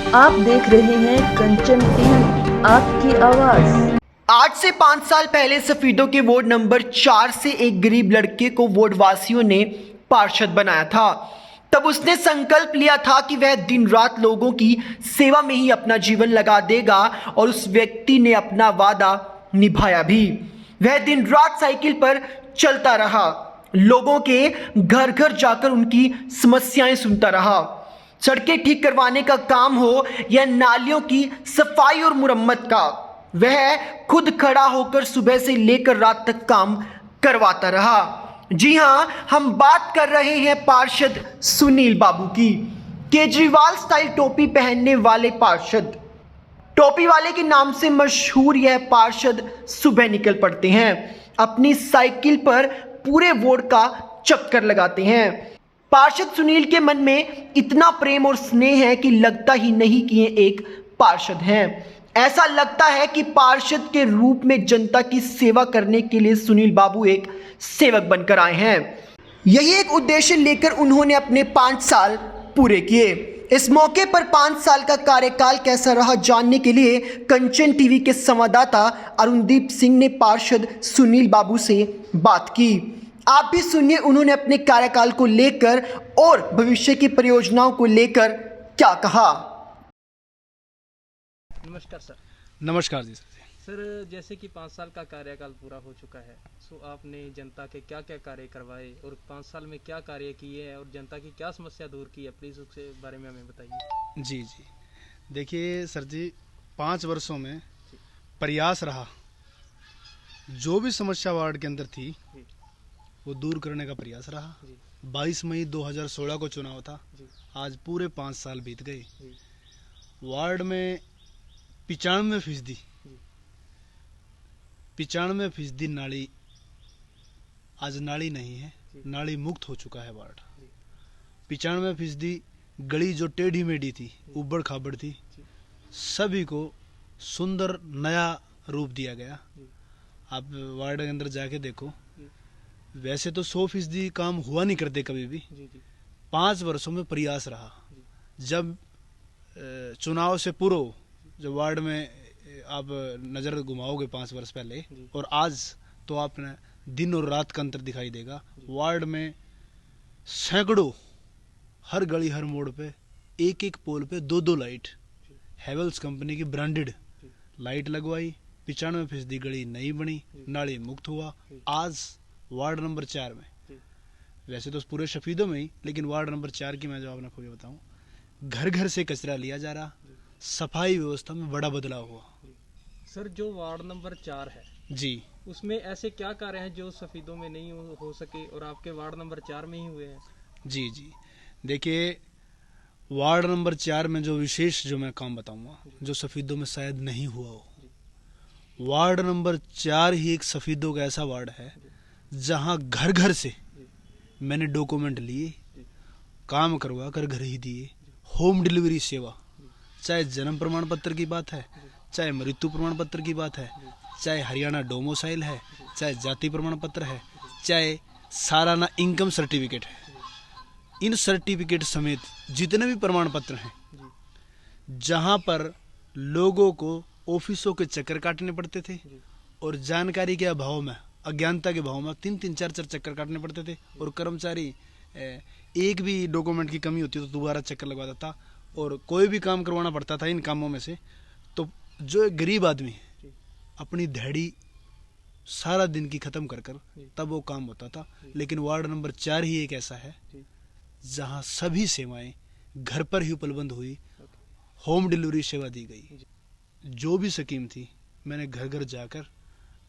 आप देख रहे हैं कंचन टीवी, आपकी आवाज। आज से 5 साल पहले सफीदों के वार्ड नंबर 4 से एक गरीब लड़के को वार्ड वासियों ने पार्षद बनाया था। तब उसने संकल्प लिया था कि वह दिन रात लोगों की सेवा में ही अपना जीवन लगा देगा और उस व्यक्ति ने अपना वादा निभाया भी। वह दिन रात साइकिल पर चलता रहा, लोगों के घर घर जाकर उनकी समस्याएं सुनता रहा। सड़कें ठीक करवाने का काम हो या नालियों की सफाई और मुरम्मत का, वह खुद खड़ा होकर सुबह से लेकर रात तक काम करवाता रहा। जी हां, हम बात कर रहे हैं पार्षद सुनील बाबू की। केजरीवाल स्टाइल टोपी पहनने वाले पार्षद। टोपी वाले के नाम से मशहूर यह पार्षद सुबह निकल पड़ते हैं, अपनी साइकिल पर पूरे वार्ड का चक्कर लगाते हैं। पार्षद सुनील के मन में इतना प्रेम और स्नेह है कि लगता ही नहीं कि ये एक पार्षद हैं। ऐसा लगता है कि पार्षद के रूप में जनता की सेवा करने के लिए सुनील बाबू एक सेवक बनकर आए हैं। यही एक उद्देश्य लेकर उन्होंने अपने 5 साल पूरे किए। इस मौके पर 5 साल का कार्यकाल कैसा रहा जानने के लिए कंचन टीवी के संवाददाता अरुणदीप सिंह ने पार्षद सुनील बाबू से बात की। आप भी सुनिए उन्होंने अपने कार्यकाल को लेकर और भविष्य की परियोजनाओं को लेकर क्या कहा। नमस्कार सर। नमस्कार जी सर, जैसे कि 5 साल का कार्यकाल पूरा हो चुका है, सो आपने जनता के क्या क्या कार्य करवाए और 5 साल में क्या कार्य किए हैं और जनता की क्या समस्या दूर की है, प्लीज़ उसके बारे में हमें बताइए। जी देखिए सर जी, 5 वर्षों में प्रयास रहा, जो भी समस्या वार्ड के अंदर थी वो दूर करने का प्रयास रहा। 22 मई 2016 को चुनाव था, आज पूरे 5 साल बीत गए। वार्ड में 95% नाली, आज नाली नहीं है, नाली मुक्त हो चुका है वार्ड। 95% गली जो टेढ़ी मेढ़ी थी, उबड़ खाबड़ थी, सभी को सुंदर नया रूप दिया गया। आप वार्ड के अंदर जाके देखो, वैसे तो 100% काम हुआ नहीं करते कभी भी। 5 वर्षों में प्रयास रहा। जब चुनाव से पूर्व जो वार्ड में आप नज़र घुमाओगे 5 वर्ष पहले और आज, तो आपने दिन और रात का अंतर दिखाई देगा। वार्ड में सैकड़ों, हर गली हर मोड़ पे एक एक पोल पे 2-2 लाइट, हेवल्स कंपनी की ब्रांडेड लाइट लगवाई। 95% गली नई बनी, नाली मुक्त हुआ। आज वार्ड नंबर 4 में, वैसे तो पूरे शफीदों में ही, लेकिन वार्ड नंबर 4 की मैं जो आपको ये बताऊं, घर घर से कचरा लिया जा रहा, सफाई व्यवस्था में बड़ा बदलाव हुआ। सर, जो वार्ड नंबर 4 है जी, उसमें ऐसे क्या कार्य हैं जो सफीदों में नहीं हो सके और आपके वार्ड नंबर 4 में ही हुए हैं। जी देखिए, वार्ड नंबर 4 में जो विशेष जो मैं काम बताऊंगा, जो सफीदों में शायद नहीं हुआ हो। वार्ड नंबर 4 ही एक सफीदों का ऐसा वार्ड है जहां घर घर से मैंने डॉक्यूमेंट लिए, काम करवा कर घर ही दिए। होम डिलीवरी सेवा, चाहे जन्म प्रमाण पत्र की बात है, चाहे मृत्यु प्रमाण पत्र की बात है, चाहे हरियाणा डोमोसाइल है, चाहे जाति प्रमाण पत्र है, चाहे सालाना इनकम सर्टिफिकेट है, इन सर्टिफिकेट समेत जितने भी प्रमाण पत्र हैं, जहां पर लोगों को ऑफिसों के चक्कर काटने पड़ते थे और जानकारी के अभाव में, अज्ञानता के भाव में 3-3, 4-4 चक्कर काटने पड़ते थे और कर्मचारी एक भी डॉक्यूमेंट की कमी होती तो दोबारा चक्कर लगवाता था और कोई भी काम करवाना पड़ता था इन कामों में से, तो जो एक गरीब आदमी अपनी दिहाड़ी सारा दिन की खत्म कर तब वो काम होता था। लेकिन वार्ड नंबर 4 ही एक ऐसा है जहां सभी सेवाएं घर पर ही उपलब्ध हुई, होम डिलीवरी सेवा दी गई। जो भी स्कीम थी मैंने घर घर जाकर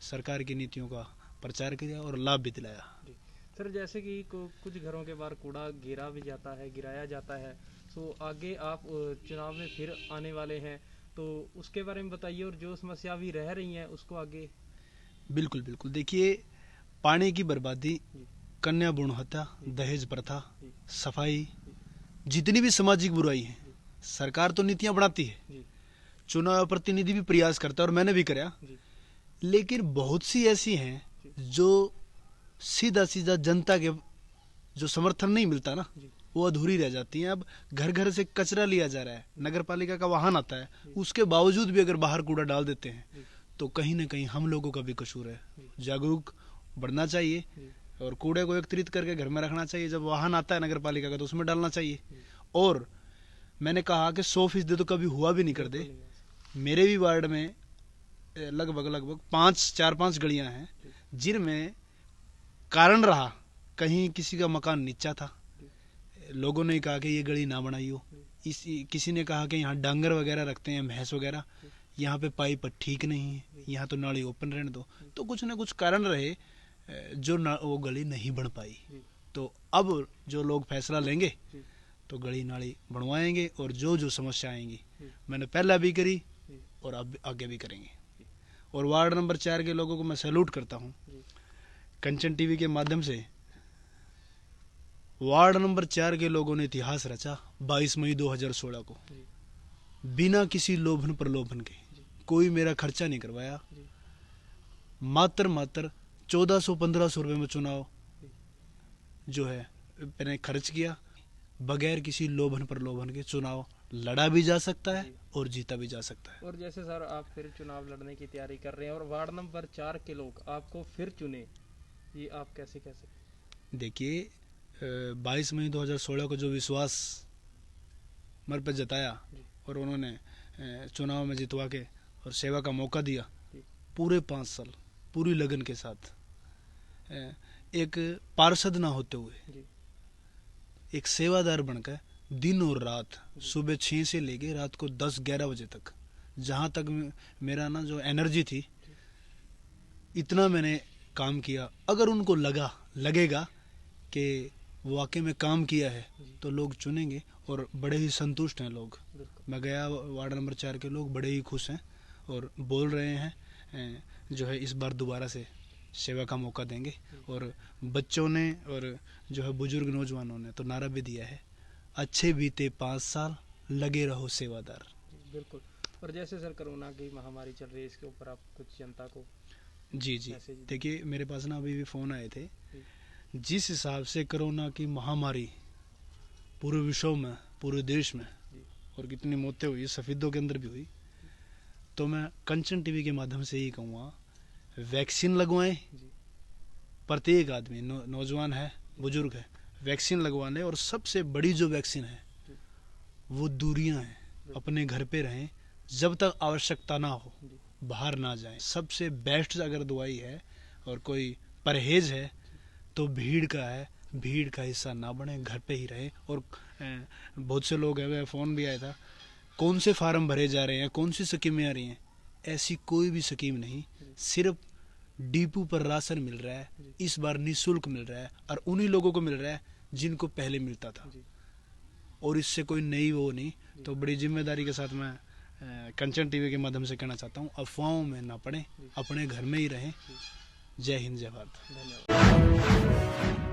सरकार की नीतियों का प्रचार किया और लाभ भी दिलाया। सर, जैसे कि कुछ घरों के बाहर कूड़ा गिराया जाता है, तो आगे आप चुनाव में फिर आने वाले हैं, तो उसके बारे में बताइए और जो समस्या अभी रह रही हैं उसको आगे। बिल्कुल देखिए, पानी की बर्बादी, कन्या भ्रूण हत्या, दहेज प्रथा, सफाई, जितनी भी सामाजिक बुराई है, सरकार तो नीतियां बनाती है, चुनाव प्रतिनिधि भी प्रयास करता है और मैंने भी कराया, लेकिन बहुत सी ऐसी हैं जो सीधा जनता के जो समर्थन नहीं मिलता ना, वो अधूरी रह जाती हैं। अब घर घर से कचरा लिया जा रहा है, नगर पालिका का वाहन आता है, उसके बावजूद भी अगर बाहर कूड़ा डाल देते हैं तो कहीं ना कहीं हम लोगों का भी कसूर है। जागरूक बढ़ना चाहिए और कूड़े को एकत्रित करके घर में रखना चाहिए। जब वाहन आता है नगर पालिका का तो उसमें डालना चाहिए। और मैंने कहा कि 100% तो कभी हुआ भी नहीं कर दे। मेरे भी वार्ड में लगभग 4-5 गलियां हैं जिनमें कारण रहा, कहीं किसी का मकान नीचा था, लोगों ने कहा कि ये गली ना बनाई हो। किसी ने कहा कि यहाँ डांगर वगैरह रखते हैं, भैंस वगैरह, यहाँ पे पाइप ठीक नहीं है, यहाँ तो नाली ओपन रहने दो। तो कुछ ना कुछ कारण रहे जो वो गली नहीं बन पाई। तो अब जो लोग फैसला लेंगे तो गली नाली बनवाएंगे और जो जो समस्या आएंगी मैंने पहले भी करी और अब आगे भी करेंगे। और वार्ड नंबर 4 के लोगों को मैं सैल्यूट करता हूँ। कंचन टीवी के माध्यम से वार्ड नंबर 4 के लोगों ने इतिहास रचा 22 मई 2016 को, बिना किसी लोभन प्रलोभन के। कोई मेरा खर्चा नहीं करवाया, मात्र 1400-1500 रुपए में चुनाव जो है मैंने खर्च किया। बगैर किसी लोभन प्रलोभन के चुनाव लड़ा भी जा सकता है और जीता भी जा सकता है। और जैसे सर आप फिर चुनाव लड़ने की तैयारी कर रहे हैं और वार्ड नंबर 4 के लोग आपको फिर चुने, ये आप कैसे कह सकते? देखिए 22 मई 2016 को जो विश्वास मेरे पर जताया और उन्होंने चुनाव में जितवा के और सेवा का मौका दिया, पूरे 5 साल पूरी लगन के साथ, एक पार्षद ना होते हुए एक सेवादार बनकर दिन और रात, सुबह 6 से लेके रात को 10-11 बजे तक, जहाँ तक मेरा ना जो एनर्जी थी, इतना मैंने काम किया। अगर उनको लगेगा कि वाकई में काम किया है तो लोग चुनेंगे और बड़े ही संतुष्ट हैं लोग। मैं गया, वार्ड नंबर 4 के लोग बड़े ही खुश हैं और बोल रहे हैं जो है इस बार दोबारा से सेवा का मौका देंगे। और बच्चों ने और जो है बुजुर्ग नौजवानों ने तो नारा भी दिया है, अच्छे बीते 5 साल लगे रहो सेवादार। बिल्कुल। और जैसे सर कोरोना की महामारी चल रही है, इसके ऊपर आप कुछ जनता को? जी देखिए मेरे पास ना अभी भी फ़ोन आए थे। जिस हिसाब से कोरोना की महामारी पूरे विश्व में, पूरे देश में, और कितनी मौतें हुई, सफेदों के अंदर भी हुई, तो मैं कंचन टीवी के माध्यम से यही कहूँगा, वैक्सीन लगवाएं। प्रत्येक आदमी, नौजवान है, बुजुर्ग है, वैक्सीन लगवा लें। और सबसे बड़ी जो वैक्सीन है वो दूरियां हैं। अपने घर पे रहें, जब तक आवश्यकता ना हो बाहर ना जाएं। सबसे बेस्ट अगर दवाई है और कोई परहेज है तो भीड़ का है, भीड़ का हिस्सा ना बने, घर पे ही रहे। और बहुत से लोग हैं, फ़ोन भी आया था, कौन से फार्म भरे जा रहे हैं, कौन सी स्कीमें आ रही हैं। ऐसी कोई भी स्कीम नहीं, सिर्फ डिपो पर राशन मिल रहा है, इस बार निःशुल्क मिल रहा है और उन्हीं लोगों को मिल रहा है जिनको पहले मिलता था। और इससे कोई नई वो नहीं। तो बड़ी जिम्मेदारी के साथ मैं कंचन टीवी के माध्यम से कहना चाहता हूँ, अफवाहों में ना पड़ें, अपने घर में ही रहें। जय हिंद, जय भारत। धन्यवाद।